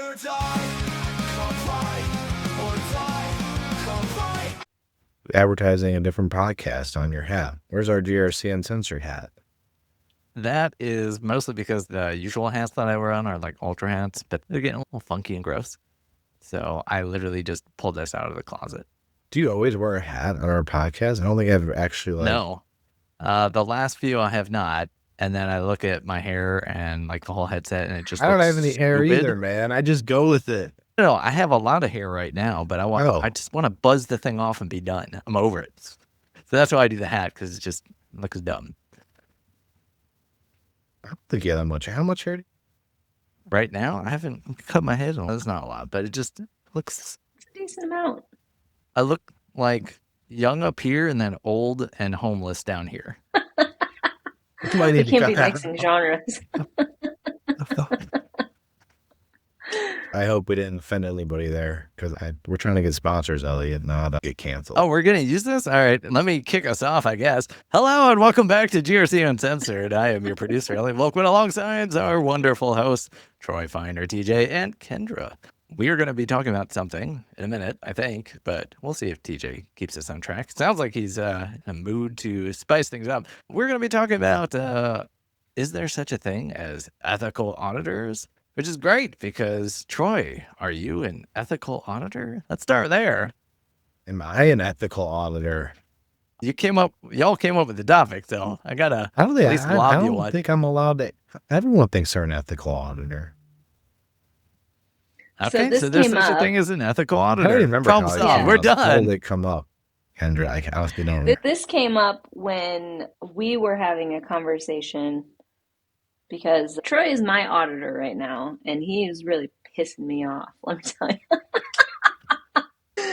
or die, comply or die, comply. Advertising a different podcast on your hat. Where's our GRC Uncensored hat? That is mostly because the usual hats that I wear on are like ultra hats, but they're getting a little funky and gross. So I literally just pulled this out of the closet. Do you always wear a hat on our podcast? I don't think I've actually No. The last few I have not. And then I look at my hair and like the whole headset and it just I don't looks have any hair stupid. either, man. I just go with it. No, I have a lot of hair right now, but I just want to buzz the thing off and be done. I'm over it. So that's why I do the hat, because it just looks dumb. I don't think you have that much. How much hair do you? Right now, I haven't cut my head on. It's not a lot, but it just looks... It's a decent amount. I look like young up here and then old and homeless down here. We can't be mixing genres. I hope we didn't offend anybody there, because we're trying to get sponsors, Elliot, not get canceled. Oh, we're going to use this? All right, let me kick us off, I guess. Hello and welcome back to GRC Uncensored. I am your producer, Elliot Volkman, alongside our wonderful hosts, Troy Finder, TJ, and Kendra. We are going to be talking about something in a minute, I think, but we'll see if TJ keeps us on track. Sounds like he's in a mood to spice things up. We're going to be talking about, is there such a thing as ethical auditors? Which is great because, Troy, are you an ethical auditor? Let's start there. Am I an ethical auditor? Y'all came up with the topic, so I gotta at least lob you one. I think I'm allowed to. Everyone thinks they're an ethical auditor. Okay, so there's such a thing as an ethical auditor. I don't remember. Problem solved. We're done. How did it come up, Kendra? I honestly don't remember. This came up when we were having a conversation, because Troy is my auditor right now, and he is really pissing me off, let me tell you.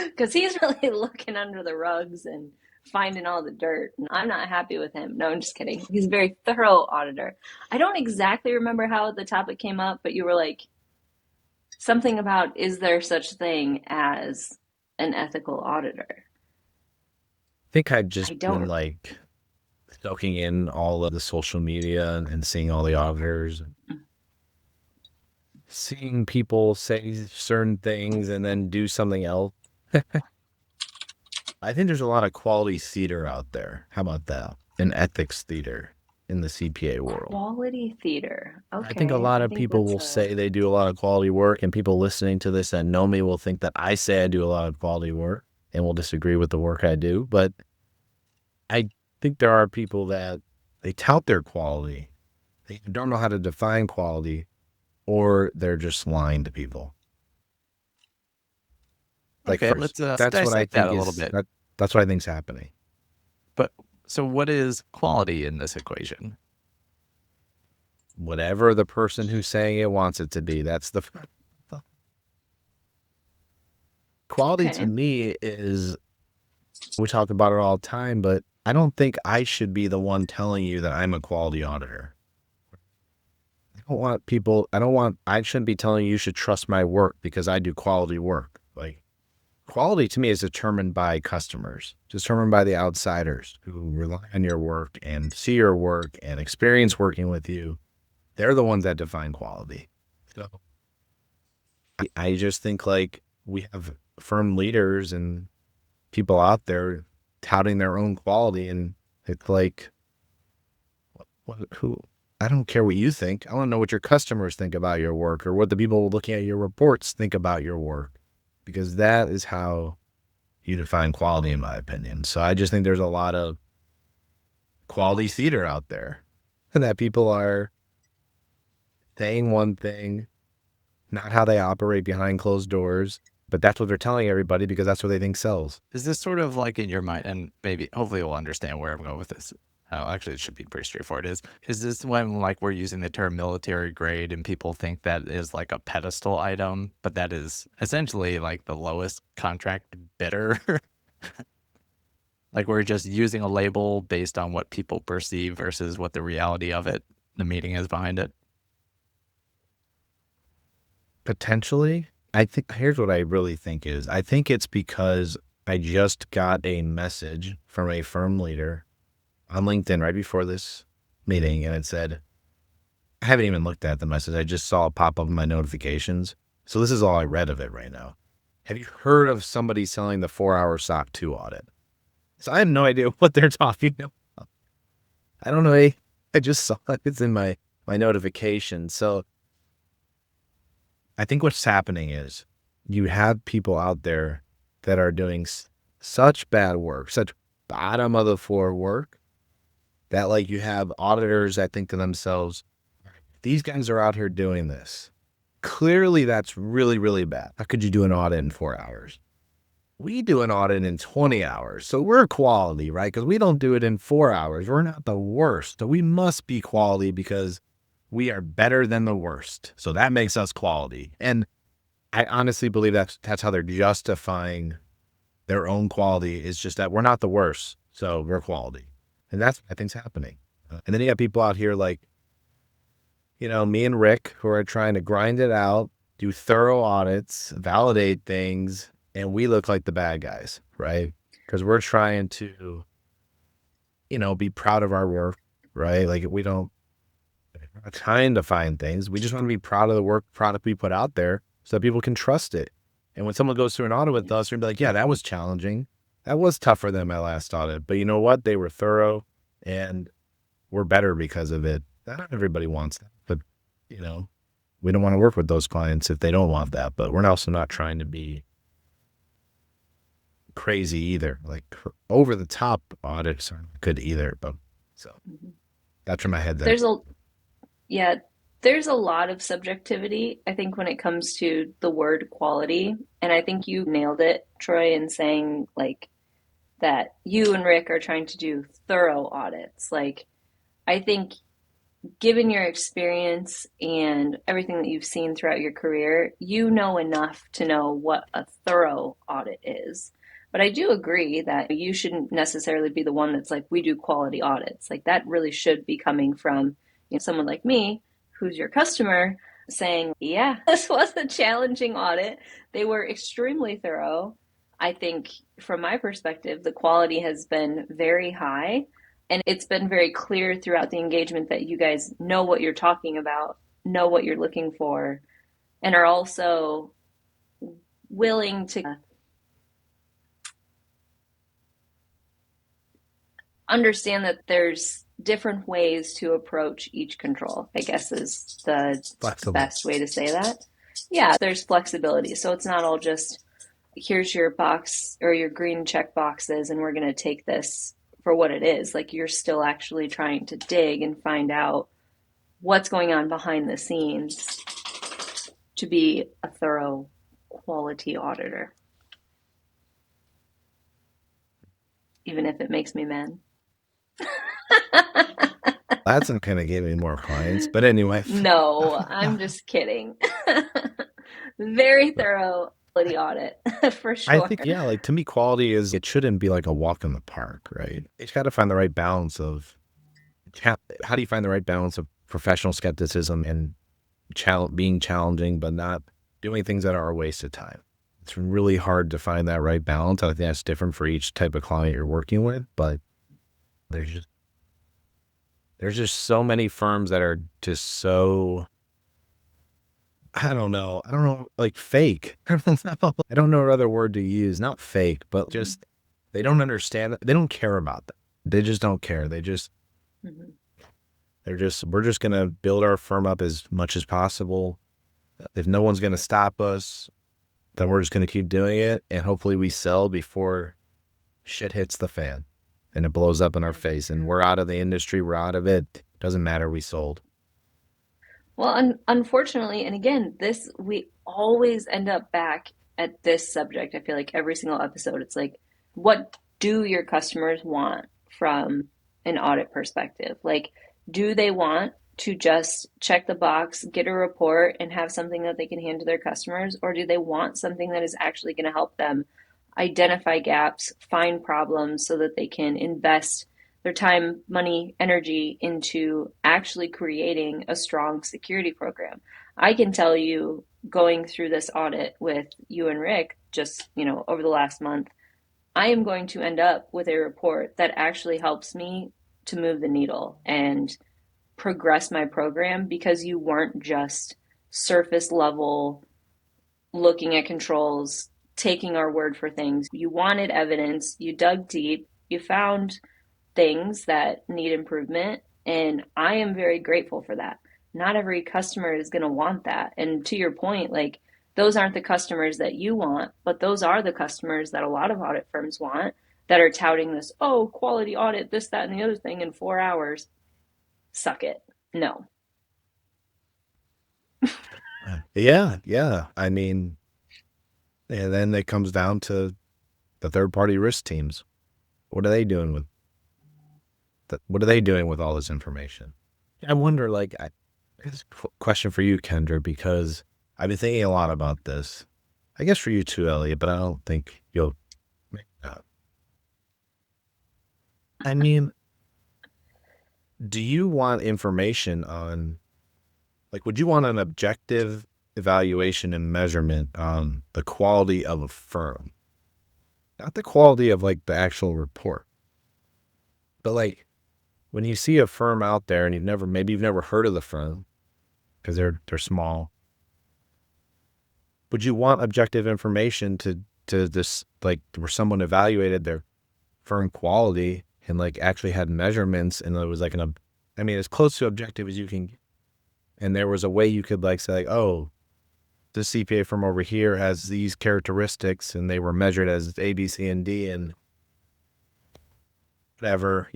Because he's really looking under the rugs and finding all the dirt, and I'm not happy with him. No, I'm just kidding. He's a very thorough auditor. I don't exactly remember how the topic came up, but you were like, something about, is there such thing as an ethical auditor? I think I've just been like soaking in all of the social media and seeing all the auditors, seeing people say certain things and then do something else. I think there's a lot of quality theater out there. How about that? An ethics theater in the CPA world. Quality theater. Okay. I think a lot of people will say they do a lot of quality work, and people listening to this that know me will think that I say I do a lot of quality work and will disagree with the work I do. But I think there are people that they tout their quality. They don't know how to define quality, or they're just lying to people. Okay, let's dissect that a little bit. That's what I think is happening. But so what is quality in this equation? Whatever the person who's saying it wants it to be. That's the quality. To me is, we talk about it all the time, but I don't think I should be the one telling you that I'm a quality auditor. I shouldn't be telling you should trust my work because I do quality work. Like, quality to me is determined by customers, determined by the outsiders who rely on your work and see your work and experience working with you. They're the ones that define quality. So I just think like we have firm leaders and people out there touting their own quality, and it's like, who? I don't care what you think. I want to know what your customers think about your work, or what the people looking at your reports think about your work, because that is how you define quality, in my opinion. So I just think there's a lot of quality theater out there, and that people are saying one thing, not how they operate behind closed doors, but that's what they're telling everybody because that's what they think sells. Is this sort of like in your mind, and maybe hopefully we'll understand where I'm going with this. Actually, it should be pretty straightforward. Is this when like we're using the term military grade and people think that is like a pedestal item, but that is essentially like the lowest contract bidder? Like we're just using a label based on what people perceive versus what the reality of it, the meaning is behind it? Potentially. I think here's what I really think is, I think it's because I just got a message from a firm leader on LinkedIn right before this meeting, and it said, I haven't even looked at the message. I just saw it pop up in my notifications. So this is all I read of it right now. Have you heard of somebody selling the 4-hour SOC 2 audit? So I have no idea what they're talking about. I don't know. I just saw it. It's in my notification. So I think what's happening is you have people out there that are doing such bad work, such bottom of the floor work, that like you have auditors that think to themselves, these guys are out here doing this. Clearly that's really, really bad. How could you do an audit in 4 hours? We do an audit in 20 hours. So we're quality, right? Because we don't do it in 4 hours. We're not the worst. So we must be quality because we are better than the worst. So that makes us quality. And I honestly believe that's how they're justifying their own quality, is just that we're not the worst. So we're quality. And that's what I think's happening. And then you have people out here like, me and Rick, who are trying to grind it out, do thorough audits, validate things, and we look like the bad guys, right? Because we're trying to, be proud of our work, right? Like we're not trying to find things. We just want to be proud of the work product we put out there so that people can trust it. And when someone goes through an audit with us, we're gonna be like, yeah, that was challenging. That was tougher than my last audit. But you know what? They were thorough and we're better because of it. Not everybody wants that, but we don't want to work with those clients if they don't want that. But we're also not trying to be crazy either. Like over the top audits aren't good either. But so that's where my head's at. There's a lot of subjectivity, I think, when it comes to the word quality. And I think you nailed it, Troy, in saying like that you and Rick are trying to do thorough audits. Like, I think given your experience and everything that you've seen throughout your career, you know enough to know what a thorough audit is. But I do agree that you shouldn't necessarily be the one that's like, we do quality audits. Like that really should be coming from someone like me, who's your customer, saying, yeah, this was a challenging audit. They were extremely thorough. I think from my perspective, the quality has been very high. And it's been very clear throughout the engagement that you guys know what you're talking about, know what you're looking for, and are also willing to understand that there's different ways to approach each control, I guess is the best way to say that. Yeah, there's flexibility. So it's not all just, here's your box or your green check boxes, and we're going to take this for what it is. Like you're still actually trying to dig and find out what's going on behind the scenes to be a thorough quality auditor. Even if it makes me mad. That's not going to give me more clients. But anyway. No, I'm just kidding. Very thorough quality audit for sure. I think, like to me, quality is, it shouldn't be like a walk in the park, right? It's got to find the right balance of, how do you find the right balance of professional skepticism and being challenging, but not doing things that are a waste of time? It's really hard to find that right balance. I think that's different for each type of client you're working with, but there's just so many firms that are just so, I don't know, like fake. I don't know what other word to use. Not fake, but just, they don't understand. They don't care about that. They just don't care. We're just going to build our firm up as much as possible. If no one's going to stop us, then we're just going to keep doing it. And hopefully we sell before shit hits the fan and it blows up in our face and we're out of the industry. We're out of it. Doesn't matter. We sold. Well, unfortunately, and again, we always end up back at this subject. I feel like every single episode, it's like, what do your customers want from an audit perspective? Like, do they want to just check the box, get a report, and have something that they can hand to their customers? Or do they want something that is actually going to help them identify gaps, find problems so that they can invest their time, money, energy into actually creating a strong security program? I can tell you, going through this audit with you and Rick, just, over the last month, I am going to end up with a report that actually helps me to move the needle and progress my program, because you weren't just surface level looking at controls, taking our word for things. You wanted evidence, you dug deep, you found things that need improvement, and I am very grateful for that. Not every customer is going to want that. And to your point, like, those aren't the customers that you want, but those are the customers that a lot of audit firms want, that are touting this, oh, quality audit, this, that, and the other thing in 4 hours. Suck it. No. Yeah. I mean, and then it comes down to the third party risk teams. What are they doing with what are they doing with all this information? I wonder, like, this question for you, Kendra, because I've been thinking a lot about this. I guess for you too, Elliot, but I don't think you'll make that. I mean, do you want information on, like, would you want an objective evaluation and measurement on the quality of a firm? Not the quality of, like, the actual report, but, like, when you see a firm out there and maybe you've never heard of the firm because they're small, would you want objective information to this, like, where someone evaluated their firm quality and, like, actually had measurements, and it was like I mean, as close to objective as you can get. And there was a way you could, like, say, like, oh, this CPA firm over here has these characteristics and they were measured as A, B, C, and D, and whatever,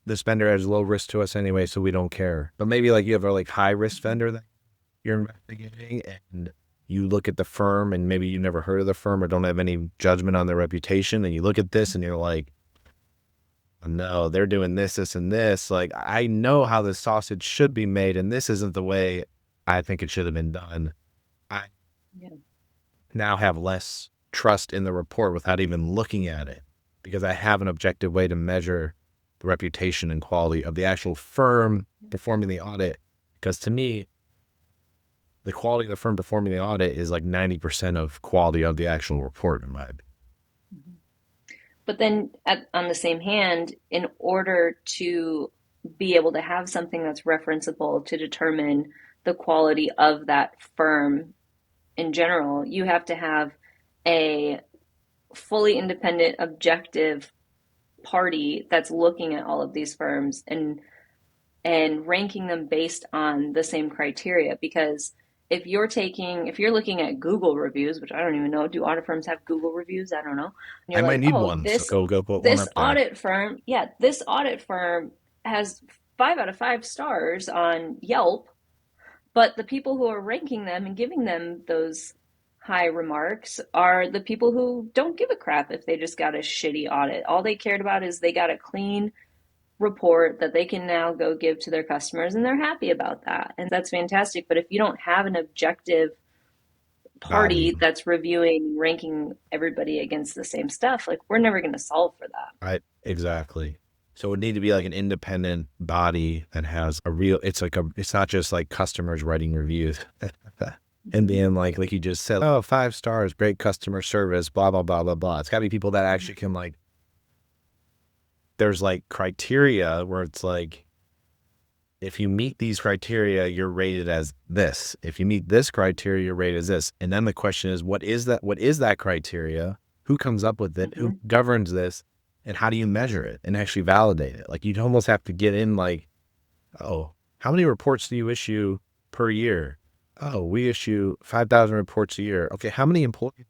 this vendor has low risk to us anyway, so we don't care. But maybe, like, you have a, like, high risk vendor that you're investigating, and you look at the firm and maybe you never heard of the firm or don't have any judgment on their reputation, and you look at this and you're like, oh, no, they're doing this, this, and this. Like, I know how this sausage should be made, and this isn't the way I think it should have been done. I now have less trust in the report without even looking at it, because I have an objective way to measure the reputation and quality of the actual firm performing the audit. Because to me, the quality of the firm performing the audit is like 90% of quality of the actual report, in my opinion. But then on the same hand, in order to be able to have something that's referenceable to determine the quality of that firm in general, you have to have a fully independent, objective party that's looking at all of these firms and ranking them based on the same criteria. Because if you're looking at Google reviews, which I don't even know, do audit firms have Google reviews? I don't know. And I you're might like, need oh, one, so go put one this up there. this audit firm has 5 out of 5 stars on Yelp, but the people who are ranking them and giving them those high remarks are the people who don't give a crap if they just got a shitty audit. All they cared about is they got a clean report that they can now go give to their customers, and they're happy about that. And that's fantastic. But if you don't have an objective party that's reviewing, ranking everybody against the same stuff, like, we're never going to solve for that. Right, exactly. So it would need to be like an independent body that has it's not just like customers writing reviews and being like you just said, oh, 5 stars, great customer service, blah, blah, blah, blah, blah. It's got to be people that actually can, like, there's like criteria where it's like, if you meet these criteria, you're rated as this. If you meet this criteria, you're rated as this. And then the question is, what is that criteria? Who comes up with it? Who governs this? And how do you measure it and actually validate it? Like, you'd almost have to get in, like, oh, how many reports do you issue per year? Oh, we issue 5,000 reports a year. Okay, how many employees?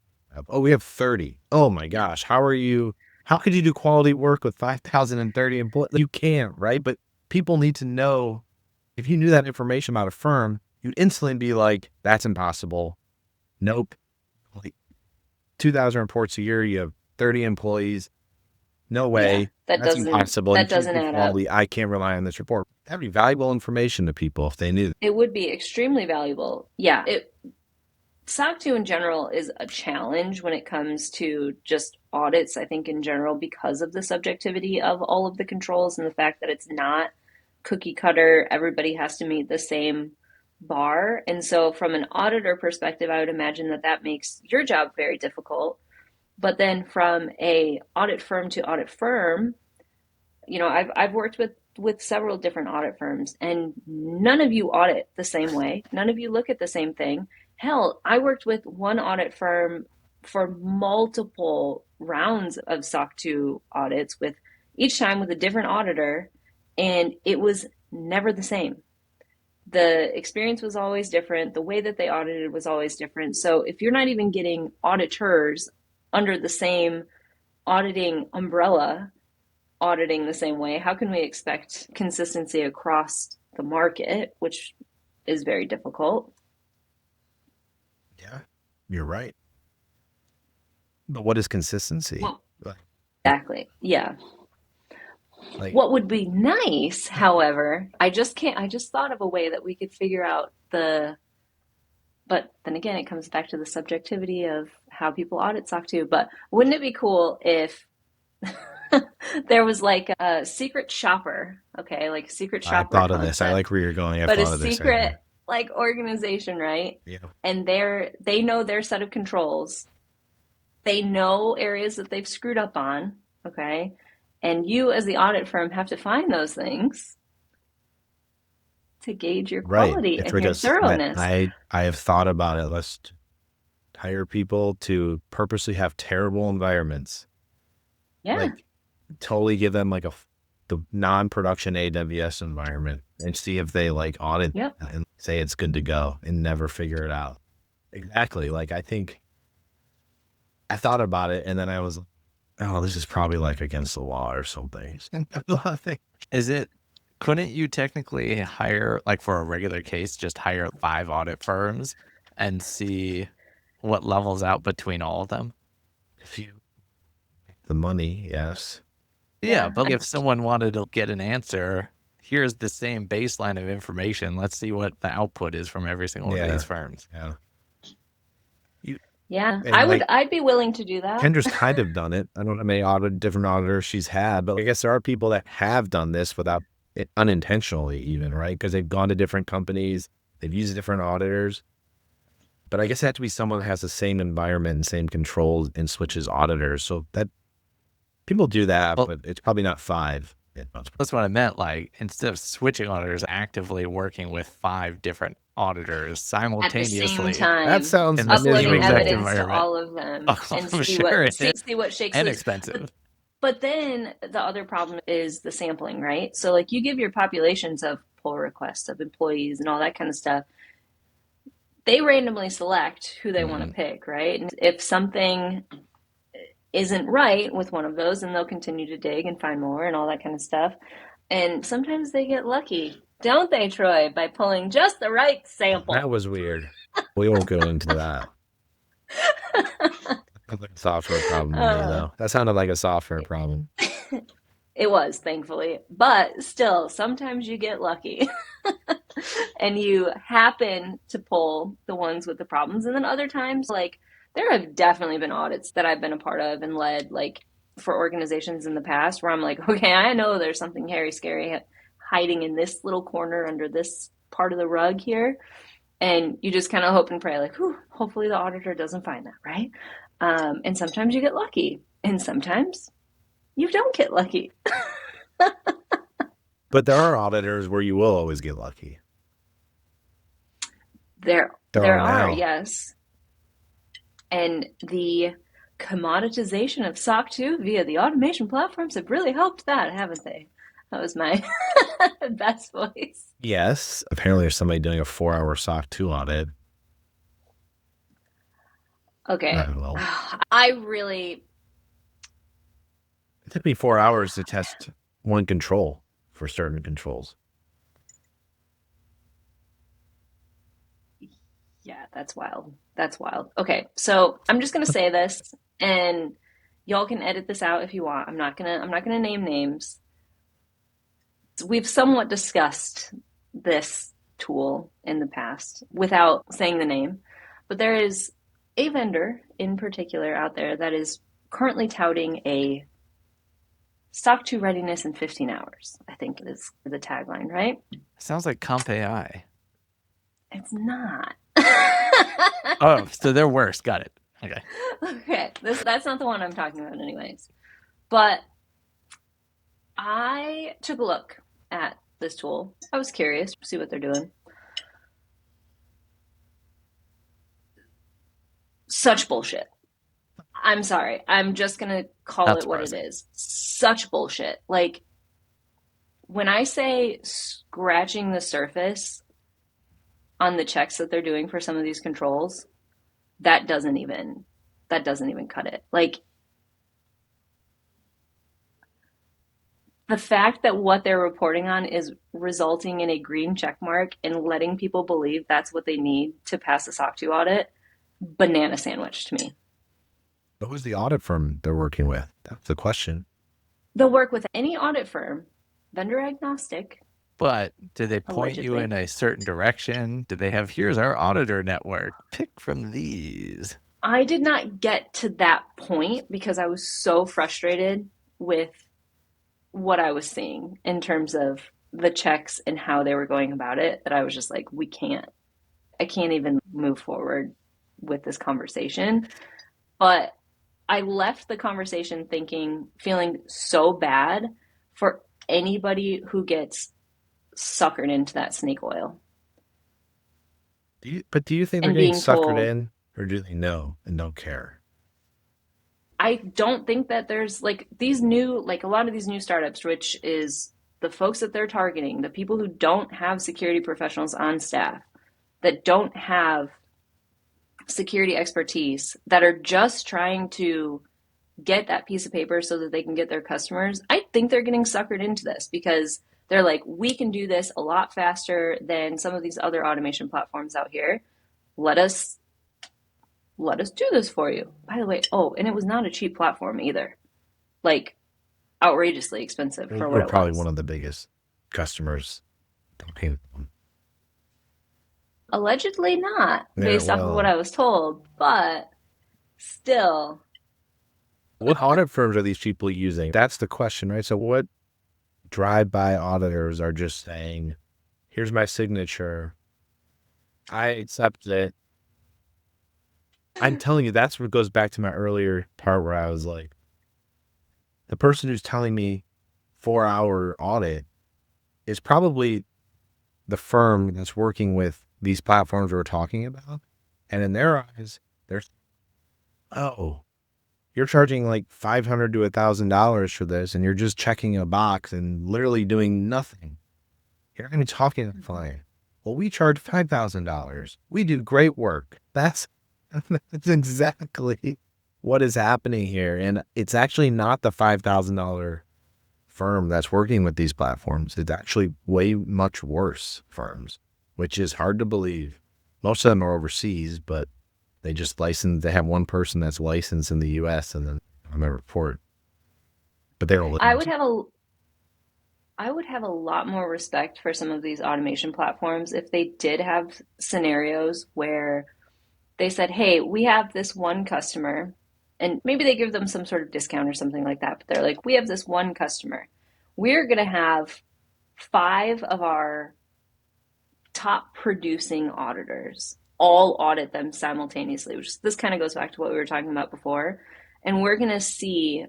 Oh, we have 30. Oh my gosh, how could you do quality work with 5,030 employees? You can't, right? But people need to know. If you knew that information about a firm, you'd instantly be like, that's impossible. Nope. Like, 2,000 reports a year, you have 30 employees. No way. Yeah, that's impossible. That doesn't add up. I can't rely on this report. That'd be valuable information to people if they knew. It would be extremely valuable. Yeah. SOC 2 in general is a challenge when it comes to just audits, I think, in general, because of the subjectivity of all of the controls and the fact that it's not cookie cutter. Everybody has to meet the same bar. And so from an auditor perspective, I would imagine that makes your job very difficult. But then from a audit firm to audit firm, I've worked with several different audit firms, and none of you audit the same way. None of you look at the same thing. Hell, I worked with one audit firm for multiple rounds of SOC 2 audits, with each time with a different auditor, and it was never the same. The experience was always different. The way that they audited was always different. So if you're not even getting auditors under the same auditing umbrella auditing the same way, how can we expect consistency across the market, which is very difficult? Yeah, you're right. But what is consistency? Well, exactly. Yeah. Like, What would be nice, however, I just thought of a way that we could figure out but then again, it comes back to the subjectivity of how people audit SOC 2. But wouldn't it be cool if there was like a secret shopper, okay, like a secret I shopper thought of this. I concept, like where you're going. I but a thought of this secret idea. like organization, right? Yeah. And they know their set of controls. They know areas that they've screwed up on, okay? And you as the audit firm have to find those things to gauge your Right. quality It's and like your a, thoroughness. I have thought about it. Let's hire people to purposely have terrible environments. Yeah. Like, totally give them like the non-production AWS environment and see if they like audit Yep. and say it's good to go and never figure it out. Exactly. Like, I think I thought about it and then I was, oh, this is probably like against the law or something. Couldn't you technically hire, like for a regular case, just hire 5 audit firms and see what levels out between all of them? If you the money, yes. Yeah, Yeah. but if someone wanted to get an answer, here's the same baseline of information. Let's see what the output is from every single one of these firms. Yeah. Yeah. And I'd be willing to do that. Kendra's kind of done it. I don't know how many different auditors she's had, but I guess there are people that have done this without it unintentionally even, right? Because they've gone to different companies, they've used different auditors. But I guess it has to be someone that has the same environment and same controls and switches auditors. So that people do that, Well, but it's probably not 5. That's what I meant. Like, instead of switching auditors, actively working with 5 different auditors At the same simultaneously. time, That sounds in the same uploading exact evidence to environment. all of them Oh, and I'm see sure what it is. see what shakes And loose. expensive. But then the other problem is the sampling, right? So like you give your populations of pull requests of employees and all that kind of stuff. They randomly select who they want to pick, right? And if something isn't right with one of those, then they'll continue to dig and find more and all that kind of stuff. And sometimes they get lucky, don't they, Troy, by pulling just the right sample. That was weird. We won't go into that. That's like a software problem to me, though. That sounded like a software problem. It was, thankfully. But still, sometimes you get lucky and you happen to pull the ones with the problems. And then other times, like, there have definitely been audits that I've been a part of and led, like, for organizations in the past where I'm like, okay, I know there's something hairy, scary hiding in this little corner under this part of the rug here. And you just kind of hope and pray, like, whew, hopefully the auditor doesn't find that, right? And sometimes you get lucky, and sometimes you don't get lucky. But there are auditors where you will always get lucky. There There are, now. yes. And the commoditization of SOC 2 via the automation platforms have really helped that, haven't they? That was my best voice. Yes. Apparently there's somebody doing a 4-hour SOC 2 audit. Okay. Well, it it took me 4 hours to test one control for certain controls. Yeah, that's wild. That's wild. Okay, so I'm just gonna say this, and y'all can edit this out if you want. I'm not gonna name names. We've somewhat discussed this tool in the past without saying the name, but there is a vendor in particular out there that is currently touting a SOC 2 readiness in 15 hours, I think is the tagline, right? Sounds like Comp AI. It's not. Oh, so they're worse. Got it. Okay. Okay, that's not the one I'm talking about anyways. But I took a look at this tool. I was curious to see what they're doing. Such bullshit. I'm sorry. I'm just going to call Not it what it surprising. is. Such bullshit. Like, when I say scratching the surface on the checks that they're doing for some of these controls, that doesn't even cut it. Like, the fact that what they're reporting on is resulting in a green check mark and letting people believe that's what they need to pass the SOC 2 audit, banana sandwich to me. But who's the audit firm they're working with? That's the question. They'll work with any audit firm, vendor agnostic, But did they point you allegedly. in a certain direction? Did they have, here's our auditor network, pick from these? I did not get to that point because I was so frustrated with what I was seeing in terms of the checks and how they were going about it that I was just like, I can't even move forward with this conversation. But I left the conversation feeling so bad for anybody who gets suckered into that snake oil Do you think they're and getting being suckered told, in, or do they know and don't care? I don't think that there's like a lot of these new startups, which is the folks that they're targeting, the people who don't have security professionals on staff, that don't have security expertise, that are just trying to get that piece of paper so that they can get their customers. I think they're getting suckered into this because they're like, we can do this a lot faster than some of these other automation platforms out here. Let us do this for you. By the way, oh, and it was not a cheap platform either. Like, outrageously expensive Well, for you what were it probably one was. of the biggest customers. Okay. Allegedly not, Yeah, based off of what well, I was told, but still. what audit firms are these people using? That's the question, right? So what drive-by auditors are just saying, here's my signature. I accept it. I'm telling you, that's what goes back to my earlier part where I was like, the person who's telling me 4-hour audit is probably the firm that's working with these platforms we're talking about. And in their eyes, they're, oh, you're charging like $500 to $1,000 for this, and you're just checking a box and literally doing nothing. You're not even talking to the client. Well, we charge $5,000. We do great work. That's exactly what is happening here. And it's actually not the $5,000 firm that's working with these platforms. It's actually way much worse firms, which is hard to believe. Most of them are overseas, but they just license. They have one person that's licensed in the U.S. and then on their report. But they're I would have a I would have a lot more respect for some of these automation platforms if they did have scenarios where they said, "Hey, we have this one customer," and maybe they give them some sort of discount or something like that, but they're like, "We have this one customer. We're going to have 5 of our top producing auditors all audit them simultaneously," which this kind of goes back to what we were talking about before. And we're going to see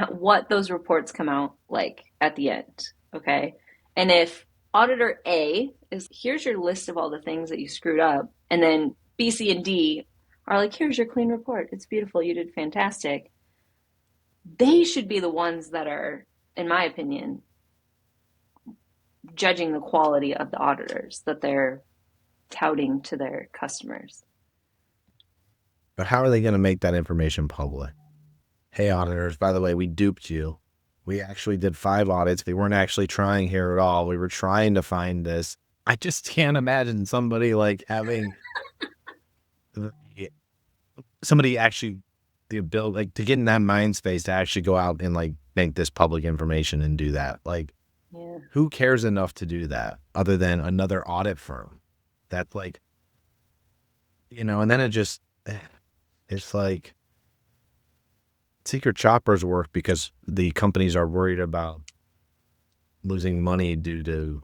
what those reports come out like at the end. Okay. And if auditor A is, here's your list of all the things that you screwed up, and then B, C, and D are like, here's your clean report. It's beautiful. You did fantastic. They should be the ones that are, in my opinion, judging the quality of the auditors that they're touting to their customers. But how are they going to make that information public? Hey, auditors, by the way, we duped you. We actually did 5 audits. They weren't actually trying here at all. We were trying to find this. I just can't imagine somebody like having somebody actually the ability like to get in that mind space to actually go out and like make this public information and do that. Like, Yeah. who cares enough to do that other than another audit firm? That's like, and then it's like secret shoppers work because the companies are worried about losing money due to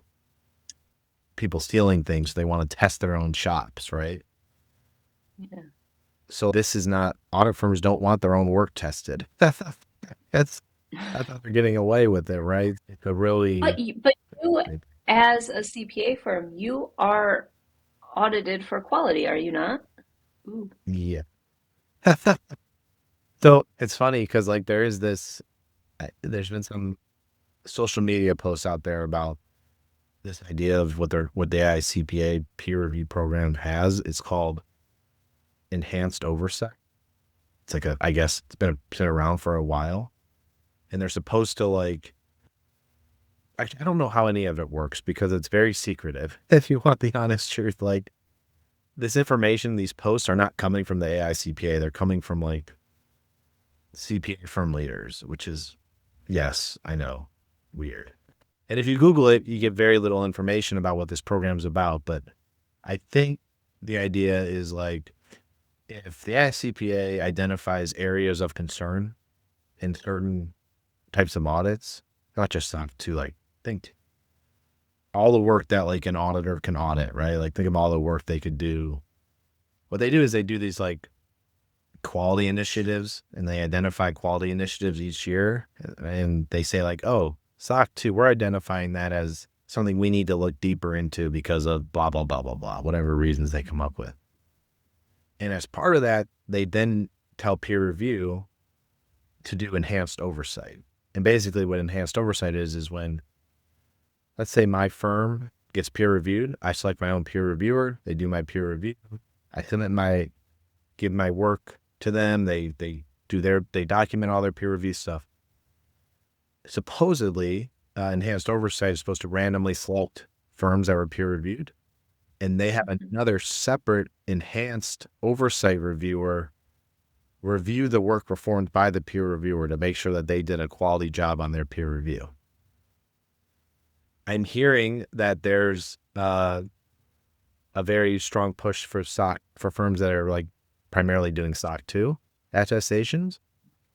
people stealing things. They want to test their own shops, right? Yeah. So this is not, audit firms don't want their own work tested. That's I thought they're getting away with it, right? It could really, But you, as a CPA firm, you are audited for quality, are you not? Ooh. Yeah. So it's funny because like there's been some social media posts out there about this idea of what the ICPA peer review program has. It's called enhanced oversight. It's like I guess it's been around for a while, and they're supposed to like. Actually, I don't know how any of it works because it's very secretive. If you want the honest truth, like this information, these posts are not coming from the AICPA. They're coming from like CPA firm leaders, which is, yes, I know, weird. And if you Google it, you get very little information about what this program's about. But I think the idea is like if the ICPA identifies areas of concern in certain types of audits, not just SOC 2, like think all the work that like an auditor can audit, right? Like think of all the work they could do. What they do is they do these like quality initiatives, and they identify quality initiatives each year, and they say like, oh, SOC 2, we're identifying that as something we need to look deeper into because of blah, blah, blah, blah, blah, whatever reasons they come up with. And as part of that, they then tell peer review to do enhanced oversight. And basically what enhanced oversight is when, let's say my firm gets peer reviewed, I select my own peer reviewer, they do my peer review, I give my work to them, they document all their peer review stuff. Supposedly, enhanced oversight is supposed to randomly select firms that were peer reviewed, and they have another separate enhanced oversight reviewer review the work performed by the peer reviewer to make sure that they did a quality job on their peer review. I'm hearing that there's a very strong push for firms that are like primarily doing SOC 2 attestations,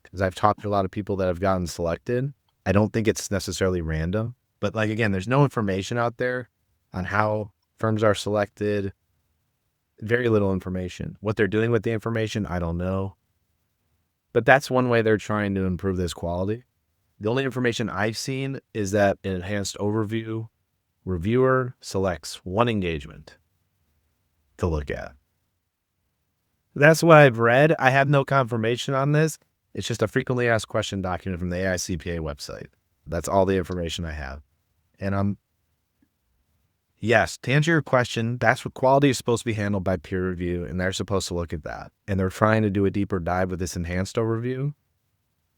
because I've talked to a lot of people that have gotten selected. I don't think it's necessarily random, but like, again, there's no information out there on how firms are selected. Very little information. What they're doing with the information, I don't know. But that's one way they're trying to improve this quality. The only information I've seen is that an enhanced overview reviewer selects one engagement to look at. That's what I've read. I have no confirmation on this. It's just a frequently asked question document from the AICPA website. That's all the information I have. And yes, to answer your question, that's what quality is supposed to be handled by peer review, and they're supposed to look at that. And they're trying to do a deeper dive with this enhanced overview,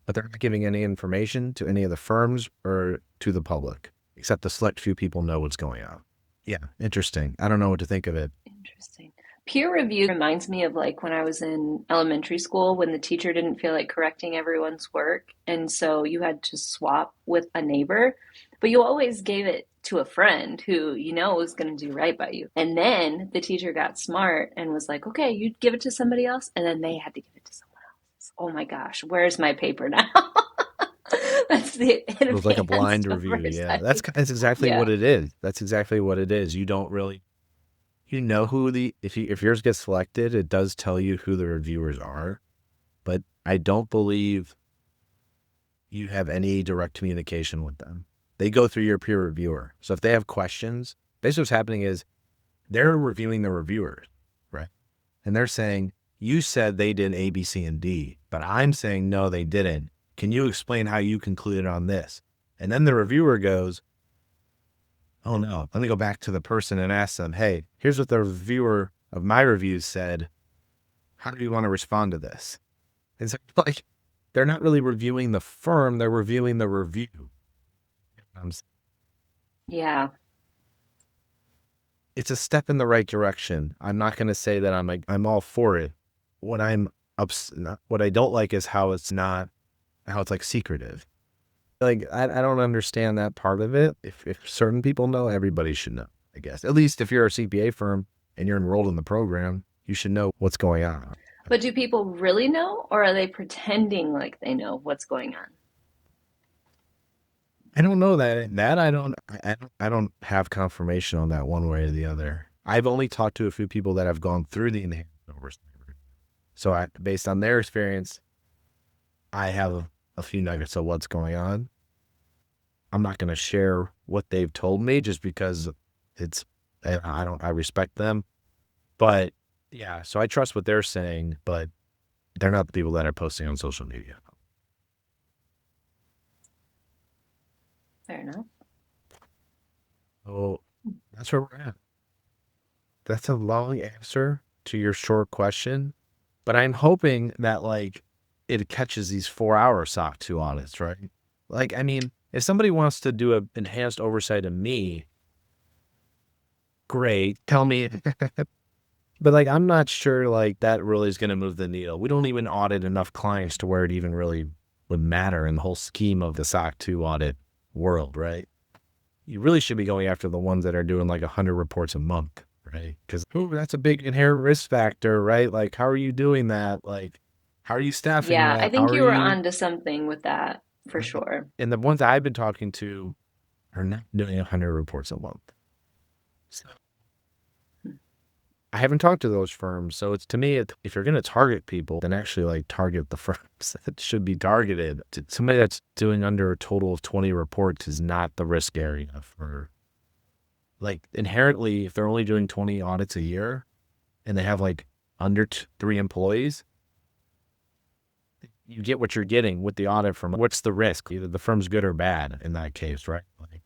but they're not giving any information to any of the firms or to the public, except the select few people know what's going on. Yeah, interesting. I don't know what to think of it. Interesting. Peer review reminds me of like when I was in elementary school when the teacher didn't feel like correcting everyone's work. And so you had to swap with a neighbor, but you always gave it to a friend who you know was going to do right by you. And then the teacher got smart and was like, okay, you give it to somebody else. And then they had to give it to someone else. Oh my gosh, where's my paper now? That's the It was like a blind review. Yeah, that's exactly what it is. That's exactly what it is. You don't really, you know who if yours gets selected, it does tell you who the reviewers are, but I don't believe you have any direct communication with them. They go through your peer reviewer. So if they have questions, basically what's happening is they're reviewing the reviewers, right? And they're saying, you said they did A, B, C, and D, but I'm saying, no, they didn't. Can you explain how you concluded on this? And then the reviewer goes, oh no, let me go back to the person and ask them, hey, here's what the reviewer of my review said. How do you want to respond to this? It's like, they're not really reviewing the firm, they're reviewing the review. Yeah. It's a step in the right direction. I'm not going to say that I'm all for it. What I don't like is how it's like secretive. Like, I don't understand that part of it. If certain people know, everybody should know, I guess. At least if you're a CPA firm and you're enrolled in the program, you should know what's going on. But do people really know, or are they pretending like they know what's going on? I don't know that. I don't have confirmation on that one way or the other. I've only talked to a few people that have gone through the enhanced oversight. So based on their experience, I have a few nuggets of what's going on. I'm not going to share what they've told me just because I respect them, but Yeah. So I trust what they're saying, but they're not the people that are posting on social media. Fair enough. So that's where we're at. That's a long answer to your short question, but I'm hoping that like it catches these 4-hour SOC 2 audits, right? Like, I mean, if somebody wants to do an enhanced oversight of me, great, tell me. But like, I'm not sure like that really is going to move the needle. We don't even audit enough clients to where it even really would matter in the whole scheme of the SOC 2 audit world, right? You really should be going after the ones that are doing like 100 reports a month, right? Because that's a big inherent risk factor, right? Like, how are you doing that? Like, how are you staffing Yeah, I that? How think are you were you? onto something with that for Right? sure. And the ones I've been talking to are not doing 100 reports a month. So I haven't talked to those firms. So it's to me, if you're going to target people, then actually like target the firms that should be targeted. Somebody that's doing under a total of 20 reports is not the risk area for like inherently, if they're only doing 20 audits a year and they have like under 3 employees, you get what you're getting with the audit firm. What's the risk? Either the firm's good or bad in that case, right? Like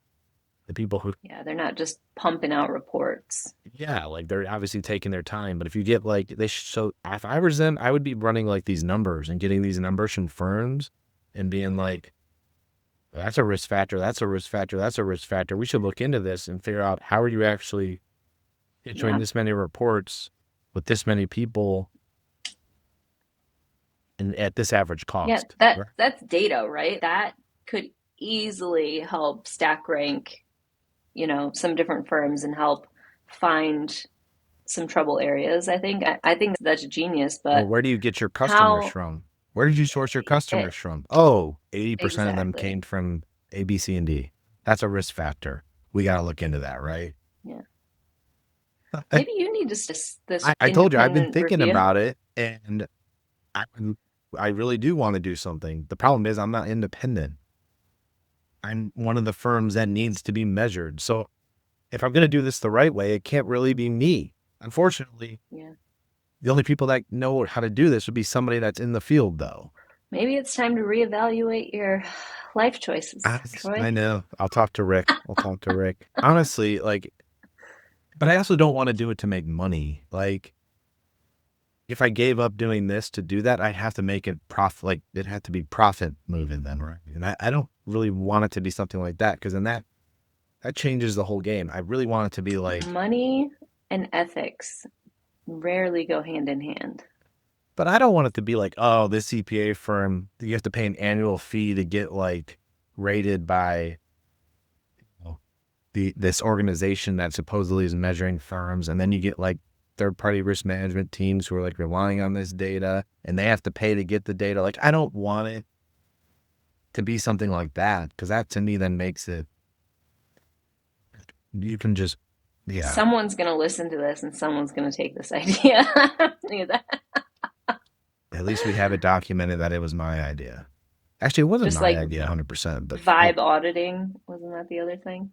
the people who, Yeah, they're not just pumping out reports. yeah, like they're obviously taking their time. But if you get like, so if I was them, I would be running like these numbers and getting these numbers from firms and being like, that's a risk factor. That's a risk factor. That's a risk factor. We should look into this and figure out how are you actually issuing Yeah. this many reports with this many people and at this average Yeah, cost. Right. that's data, right? That could easily help stack rank, some different firms and help find some trouble areas. I think that's genius, Well, but where do you get your customers how from? Where did you source your it, customers from? Oh, 80% of them exactly. came from A, B, C, and D. That's a risk factor. We got to look into that, right? Yeah. I, Maybe you need to this I told you, I've been independent thinking review. about it and I, I really do want to do something. The problem is I'm not independent. I'm one of the firms that needs to be measured. So if I'm going to do this the right way, it can't really be me. Unfortunately, Yeah. the only people that know how to do this would be somebody that's in the field, though. Maybe it's time to reevaluate your life choices, Troy. I know. I'll talk to Rick. I'll talk to Rick. Honestly, like, but I also don't want to do it to make money. Like, if I gave up doing this to do that, I'd have to make it profit. Like, it had to be profit moving then, right? And I don't really want it to be something like that because then that changes the whole game. I really want it to be like, Money and ethics rarely go hand in hand. but I don't want it to be like, oh, this CPA firm, you have to pay an annual fee to get like rated by this organization that supposedly is measuring firms, and then you get like third-party risk management teams who are like relying on this data, and they have to pay to get the data. Like, I don't want it to be something like that because that to me then makes it you can just Someone's going to listen to this and someone's going to take this idea. Look at that. at least we have it documented that it was my idea. Actually, it wasn't Just my like idea 100%, but vibe auditing, wasn't that the other thing?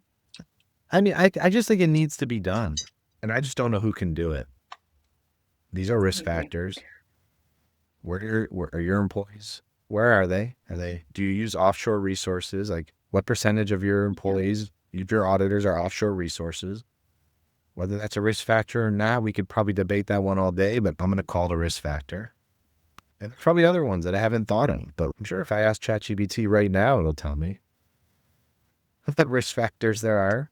I mean, I just think it needs to be done, and I just don't know who can do it. These are I risk agree. factors. Where are your employees? Where are they? Do you use offshore resources? Like, what percentage of your Yeah. employees, your auditors, are offshore resources? Whether that's a risk factor or not, we could probably debate that one all day, but I'm going to call it a risk factor. And there's probably other ones that I haven't thought of, but I'm sure if I ask ChatGPT right now, it'll tell me what risk factors there are.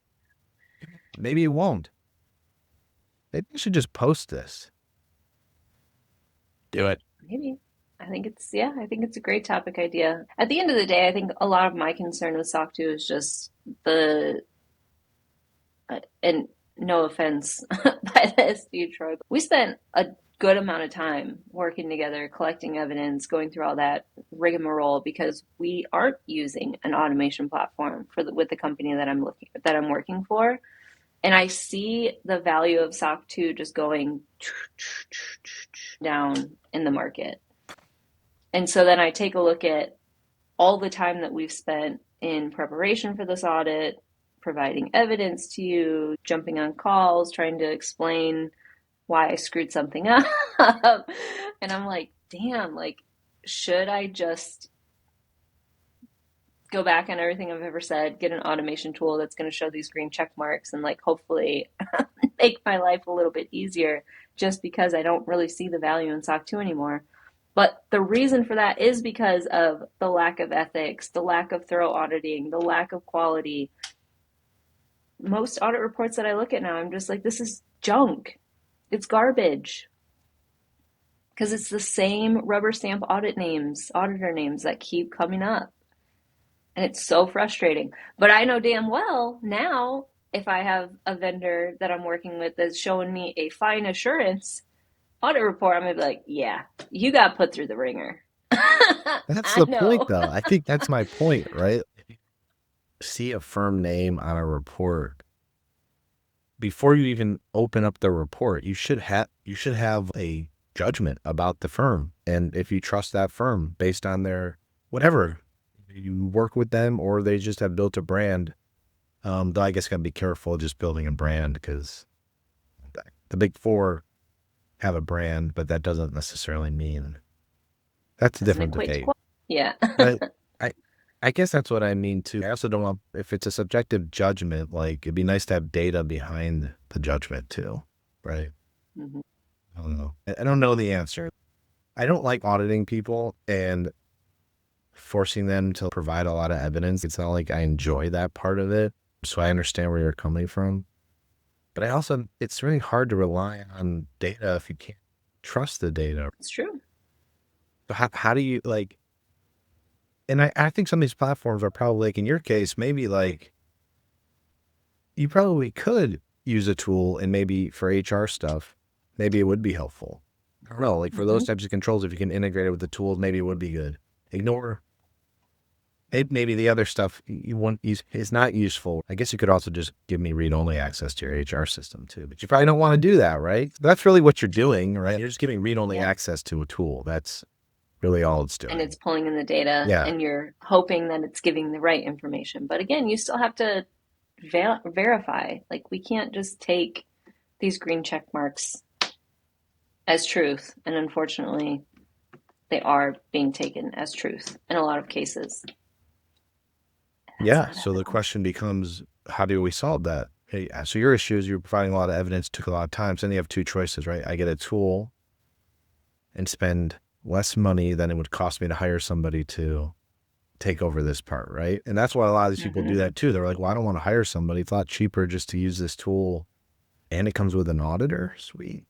Maybe it won't. Maybe I should just post this. Do it. Maybe. I think it's a great topic idea. At the end of the day, I think a lot of my concern with SOC 2 is just and no offense by this to you, Troy, but we spent a good amount of time working together, collecting evidence, going through all that rigmarole because we aren't using an automation platform with the company that I'm working for. And I see the value of SOC 2 just going down in the market. And so then I take a look at all the time that we've spent in preparation for this audit, providing evidence to you, jumping on calls, trying to explain why I screwed something up. And I'm like, damn, like, should I just go back on everything I've ever said, get an automation tool that's going to show these green check marks and like hopefully make my life a little bit easier just because I don't really see the value in SOC 2 anymore. But the reason for that is because of the lack of ethics, the lack of thorough auditing, the lack of quality. Most audit reports that I look at now, I'm just like, this is junk. It's garbage. Because it's the same rubber stamp auditor names that keep coming up. And it's so frustrating. But I know damn well now, if I have a vendor that I'm working with that's showing me a fine assurance audit report, I'm going to be like, yeah, you got put through the ringer. That's I the point, know. though. I think that's my point, right? If you see a firm name on a report, before you even open up the report, you should have a judgment about the firm. And if you trust that firm based on their whatever, you work with them or they just have built a brand. Though I guess you gotta be careful just building a brand because the big four have a brand, but that doesn't necessarily mean that's a different debate. Yeah. But I guess that's what I mean too. I also don't want, if it's a subjective judgment, like it'd be nice to have data behind the judgment too, right? Mhm. I don't know. I don't know the answer. I don't like auditing people and forcing them to provide a lot of evidence. It's not like I enjoy that part of it. So I understand where you're coming from. But I also, it's really hard to rely on data if you can't trust the data. It's true. So how do you like, and I think some of these platforms are probably like, in your case, maybe like, you probably could use a tool and maybe for HR stuff, maybe it would be helpful. I don't know, like for those types of controls, if you can integrate it with the tools, maybe it would be good. Ignore maybe the other stuff you want is not useful. I guess you could also just give me read-only access to your HR system too, but you probably don't want to do that, right? That's really what you're doing, right? You're just giving read-only access to a tool. That's really all it's doing. And it's pulling in the data and you're hoping that it's giving the right information. But again, you still have to verify. Like we can't just take these green check marks as truth. And unfortunately, they are being taken as truth in a lot of cases. Yeah. So the question becomes, how do we solve that? Hey, so your issue is you're providing a lot of evidence, took a lot of time. So then you have two choices, right? I get a tool and spend less money than it would cost me to hire somebody to take over this part, right? And that's why a lot of these people do that too. They're like, well, I don't want to hire somebody. It's a lot cheaper just to use this tool. And it comes with an auditor, sweet,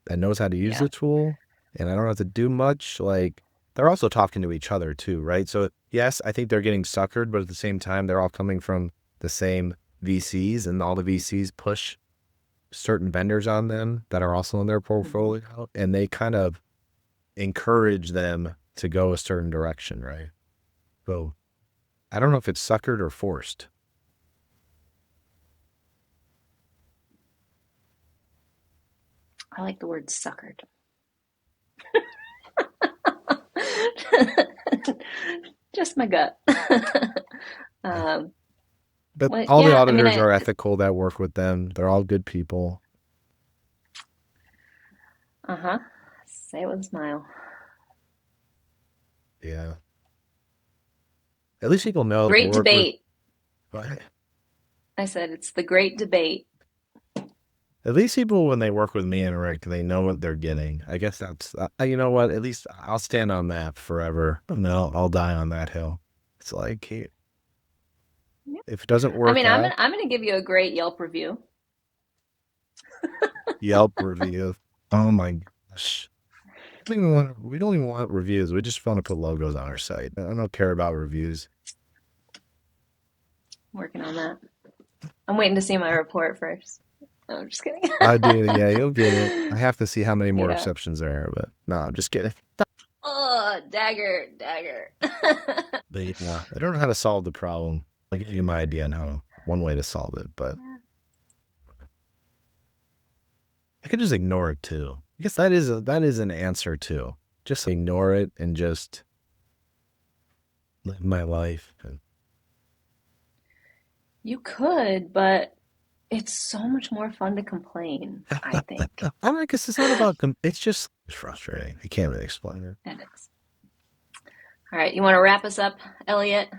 that knows how to use the tool. And I don't have to do much. Like, they're also talking to each other too, right? So yes, I think they're getting suckered, but at the same time, they're all coming from the same VCs, and all the VCs push certain vendors on them that are also in their portfolio, and they kind of encourage them to go a certain direction, right? So I don't know if it's suckered or forced. I like the word suckered. Just my gut. But all the auditors are ethical that work with them. They're all good people. Say it with a smile. Yeah. At least people know. Great debate. What? I said it's the great debate. At least people, when they work with me and Rick, they know what they're getting. I guess that's, you know what, at least I'll stand on that forever. No, I'll die on that hill. It's like, if it doesn't work out. I'm going to give you a great Yelp review. Yelp review. Oh my gosh. We don't even want reviews. We just want to put logos on our site. I don't care about reviews. Working on that. I'm waiting to see my report first. No, I'm just kidding. I do. Yeah, you'll get it. I have to see how many more exceptions there are, but no, I'm just kidding. Oh, dagger. But yeah, I don't know how to solve the problem. I'll give you my idea on how one way to solve it, but I could just ignore it too. I guess that is an answer too. Just ignore it and just live my life. You could, but it's so much more fun to complain, I think. I don't know, because it's not about, it's just frustrating. I can't really explain it. It is. All right, you want to wrap us up, Elliot?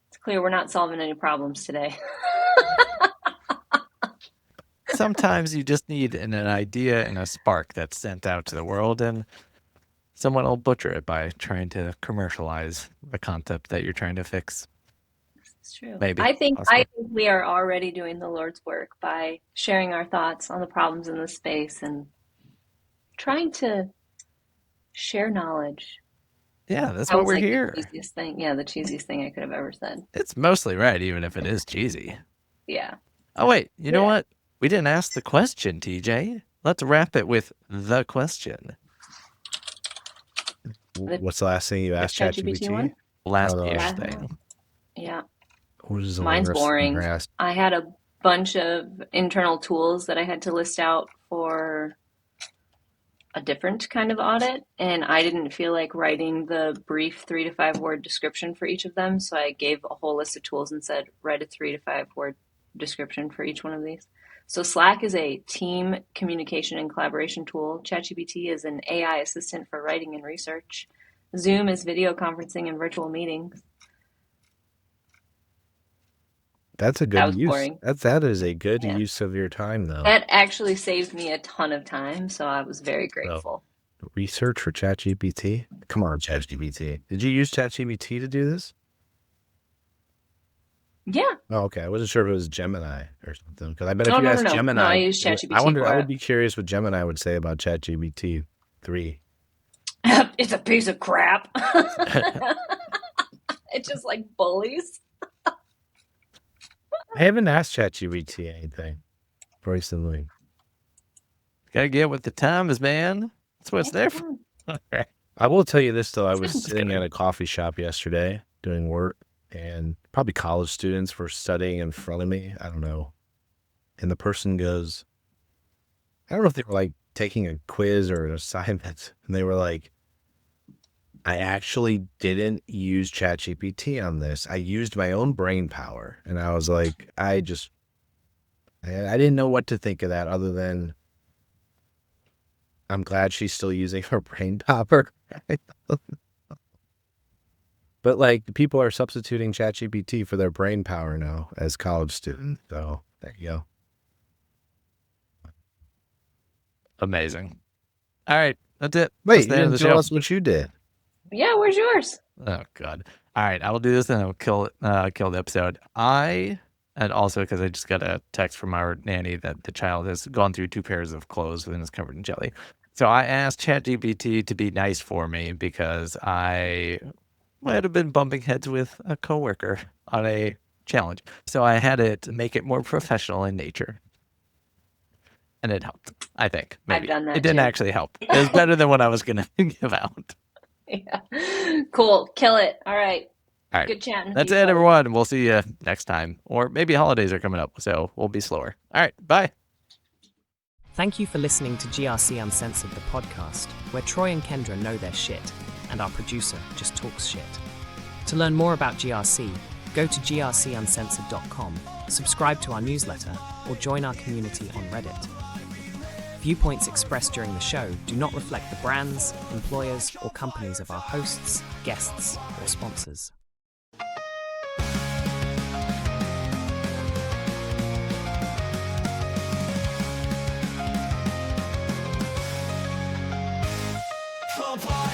It's clear we're not solving any problems today. Sometimes you just need an idea and a spark that's sent out to the world, and someone will butcher it by trying to commercialize the concept that you're trying to fix. It's true. Maybe. I think Possibly. we are already doing the Lord's work by sharing our thoughts on the problems in this space and trying to share knowledge. Yeah, that's That what was we're like here. the cheesiest thing. Yeah, the cheesiest thing I could have ever said. It's mostly right, even if it is cheesy. Yeah. Oh, wait, you know Yeah. what? We didn't ask the question, TJ. Let's wrap it with the question. What's the last thing you asked ChatGPT one? ChatGPT? Last-ish Last- thing. Yeah. What is the Mine's worst thing boring. you asked? I had a bunch of internal tools that I had to list out for a different kind of audit, and I didn't feel like writing the brief 3 to 5 word description for each of them, so I gave a whole list of tools and said write a 3 to 5 word description for each one of these. So Slack is a team communication and collaboration tool. ChatGPT is an AI assistant for writing and research. Zoom is video conferencing and virtual meetings. That's a That good was use. boring. That is a good Yeah. use of your time, though. That actually saved me a ton of time, so I was very grateful. Research for ChatGPT? Come on, ChatGPT. Did you use ChatGPT to do this? Yeah. Oh, okay. I wasn't sure if it was Gemini or something. Because I bet if No, you no, asked no, no. Gemini, No, I used ChatGPT I wonder. for I it. would be curious what Gemini would say about ChatGPT 3. It's a piece of crap. It just like bullies. I haven't asked ChatGPT anything recently. Gotta get with the times, man. That's what it's there for. I will tell you this though. I was Sounds sitting good. at a coffee shop yesterday doing work, and probably college students were studying in front of me. I don't know. And the person goes, I don't know if they were like taking a quiz or an assignment, and they were like, I actually didn't use ChatGPT on this. I used my own brain power. And I was like, I didn't know what to think of that other than I'm glad she's still using her brain power. But like people are substituting ChatGPT for their brain power now as college students. So there you go. Amazing. All right, that's it. Wait, That's you the end of didn't the tell show. us what you did. Yeah, where's yours? Oh God! All right, I will do this and I'll kill the episode. And also because I just got a text from our nanny that the child has gone through 2 pairs of clothes and is covered in jelly. So I asked ChatGPT to be nice for me because I might have been bumping heads with a coworker on a challenge. So I had it make it more professional in nature. And it helped, I think. Maybe. I've done that It didn't too. actually help. It was better than what I was going to give out. Yeah. Cool. Kill it. All right. All right. Good chatting. with That's you, it, folks. everyone. We'll see you next time. Or maybe holidays are coming up, so we'll be slower. All right. Bye. Thank you for listening to GRC Uncensored, the podcast, where Troy and Kendra know their shit, and our producer just talks shit. To learn more about GRC, go to grcuncensored.com, subscribe to our newsletter, or join our community on Reddit. Viewpoints expressed during the show do not reflect the brands, employers, or companies of our hosts, guests, or sponsors. Comply.